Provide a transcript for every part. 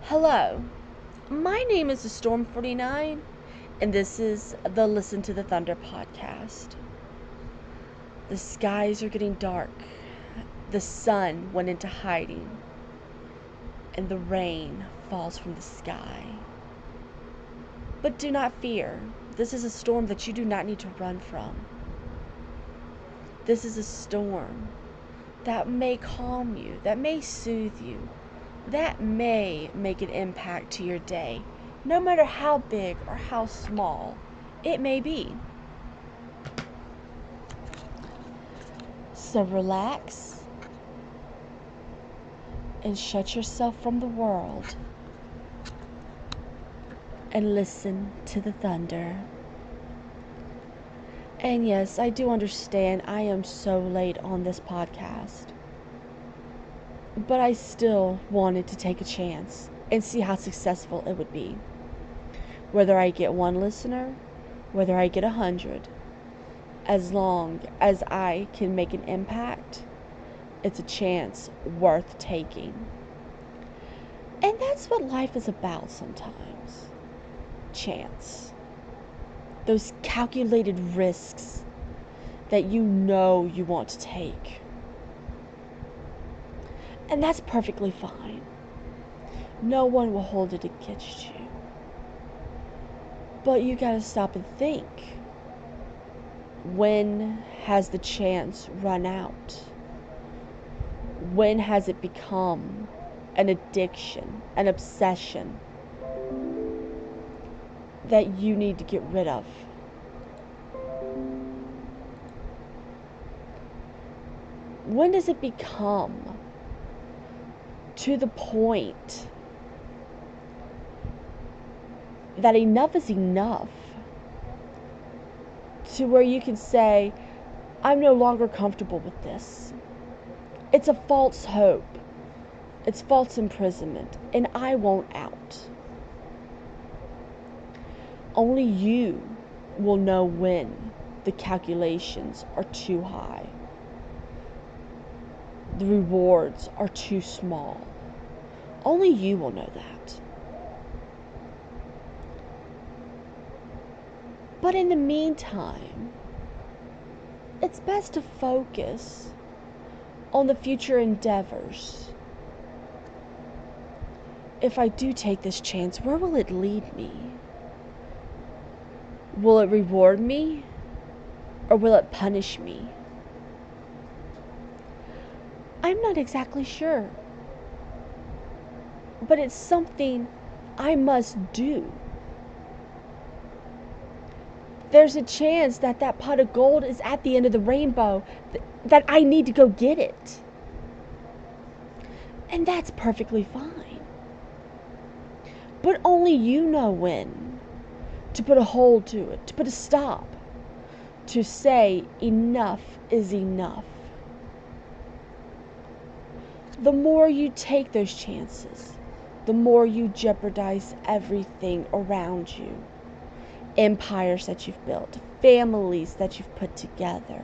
Hello, my name is Storm 49, and this is the Listen to the Thunder podcast. The skies are getting dark, the sun went into hiding, and the rain falls from the sky. But do not fear, this is a storm that you do not need to run from. This is a storm that may calm you, that may soothe you, that may make an impact to your day, no matter how big or how small it may be. So relax and shut yourself from the world and listen to the thunder. And yes, I do understand I am so late on this podcast, but I still wanted to take a chance and see how successful it would be. Whether I get one listener, whether I get 100, as long as I can make an impact, it's a chance worth taking. And that's what life is about sometimes. Chance. Those calculated risks that you know you want to take. And that's perfectly fine. No one will hold it against you. But you gotta stop and think. When has the chance run out? When has it become an addiction, an obsession that you need to get rid of? When does it become to the point that enough is enough, to where you can say, I'm no longer comfortable with this. It's a false hope. It's false imprisonment, and I won't out. Only you will know when the calculations are too high. The rewards are too small. Only you will know that. But in the meantime, it's best to focus on the future endeavors. If I do take this chance, where will it lead me? Will it reward me, or will it punish me? I'm not exactly sure. But it's something I must do. There's a chance that that pot of gold is at the end of the rainbow, that I need to go get it. And that's perfectly fine. But only you know when to put a hold to it, to put a stop, to say enough is enough. The more you take those chances, the more you jeopardize everything around you. Empires that you've built, families that you've put together,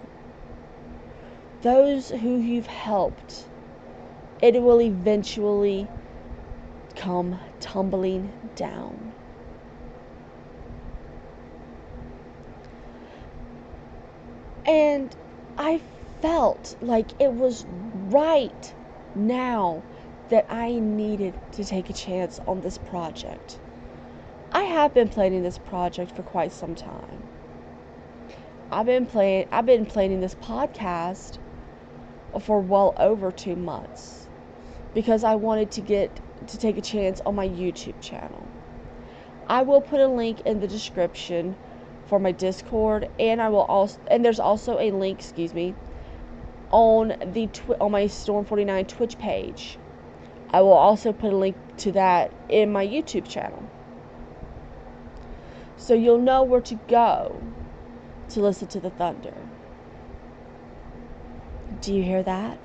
those who you've helped, it will eventually come tumbling down. And I felt like it was right now that I needed to take a chance on this project. I have been planning this project for quite some time. I've been planning this podcast for well over 2 months because I wanted to take a chance on my YouTube channel. I will put a link in the description for my Discord, and there's also a link, on on my Storm 49 Twitch page. I will also put a link to that in my YouTube channel. So you'll know where to go to listen to the thunder. Do you hear that?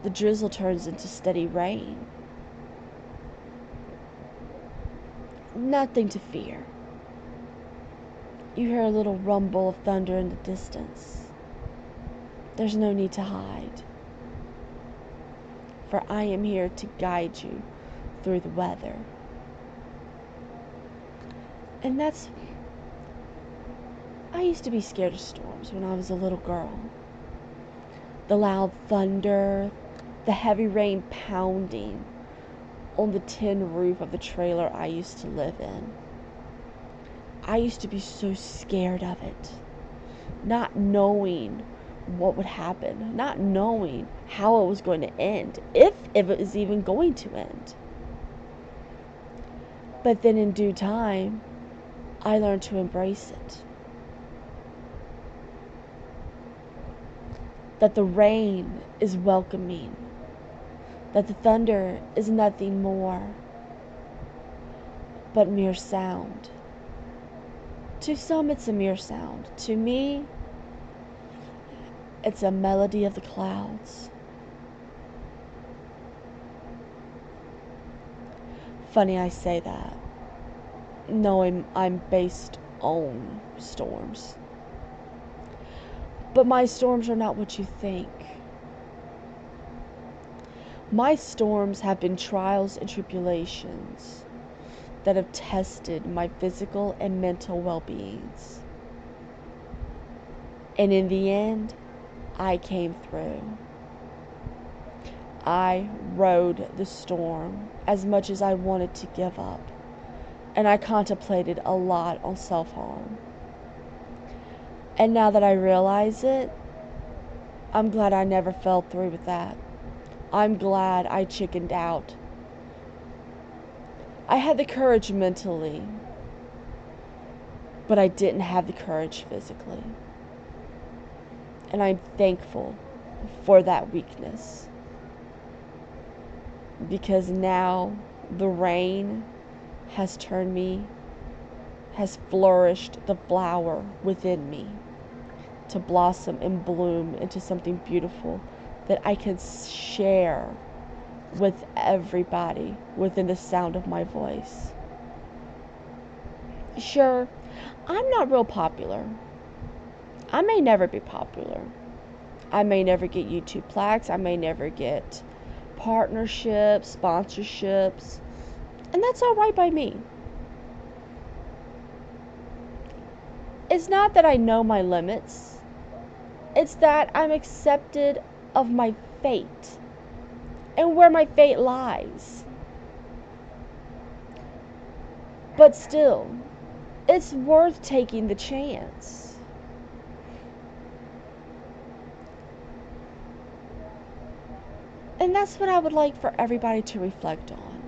The drizzle turns into steady rain. Nothing to fear. You hear a little rumble of thunder in the distance. There's no need to hide. For I am here to guide you through the weather. And I used to be scared of storms when I was a little girl. The loud thunder, the heavy rain pounding on the tin roof of the trailer I used to live in. I used to be so scared of it, not knowing what would happen, not knowing how it was going to end, if it was even going to end. But then in due time, I learned to embrace it. That the rain is welcoming, that the thunder is nothing more but mere sound. To some, it's a mere sound. To me, it's a melody of the clouds. Funny I say that, knowing I'm based on storms. But my storms are not what you think. My storms have been trials and tribulations that have tested my physical and mental well-beings. And in the end, I came through. I rode the storm as much as I wanted to give up. And I contemplated a lot on self-harm. And now that I realize it, I'm glad I never fell through with that. I'm glad I chickened out. I had the courage mentally, but I didn't have the courage physically. And I'm thankful for that weakness. Because now the rain has flourished the flower within me to blossom and bloom into something beautiful that I can share with everybody within the sound of my voice. Sure, I'm not real popular. I may never be popular. I may never get YouTube plaques. I may never get partnerships, sponsorships, and that's all right by me. It's not that I know my limits. It's that I'm accepted of my fate and where my fate lies. But still, it's worth taking the chance. And that's what I would like for everybody to reflect on.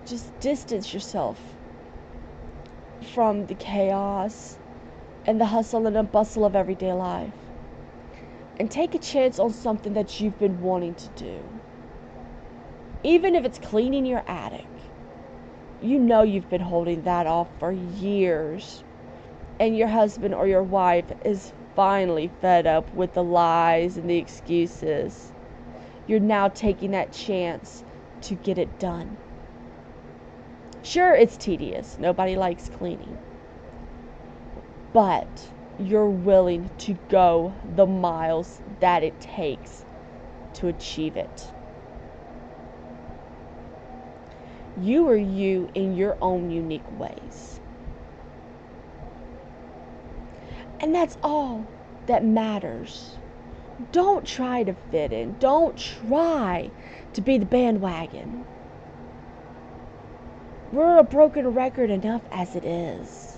Just distance yourself from the chaos and the hustle and the bustle of everyday life. And take a chance on something that you've been wanting to do. Even if it's cleaning your attic. You know you've been holding that off for years. And your husband or your wife is finally fed up with the lies and the excuses. You're now taking that chance to get it done. Sure, it's tedious. Nobody likes cleaning. But you're willing to go the miles that it takes to achieve it. You are you in your own unique ways. And that's all that matters. Don't try to fit in. Don't try to be the bandwagon. We're a broken record enough as it is.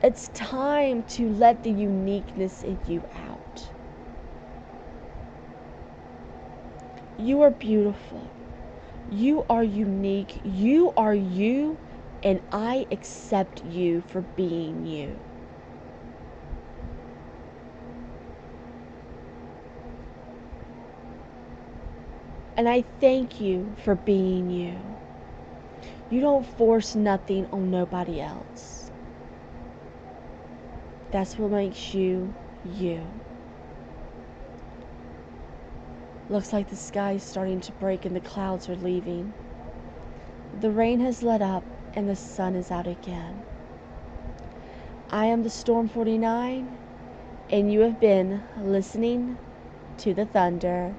It's time to let the uniqueness in you out. You are beautiful. You are unique. You are you, and I accept you for being you. And I thank you for being you. You don't force nothing on nobody else. That's what makes you, you. Looks like the sky is starting to break and the clouds are leaving. The rain has let up and the sun is out again. I am the Storm 49, and you have been listening to the thunder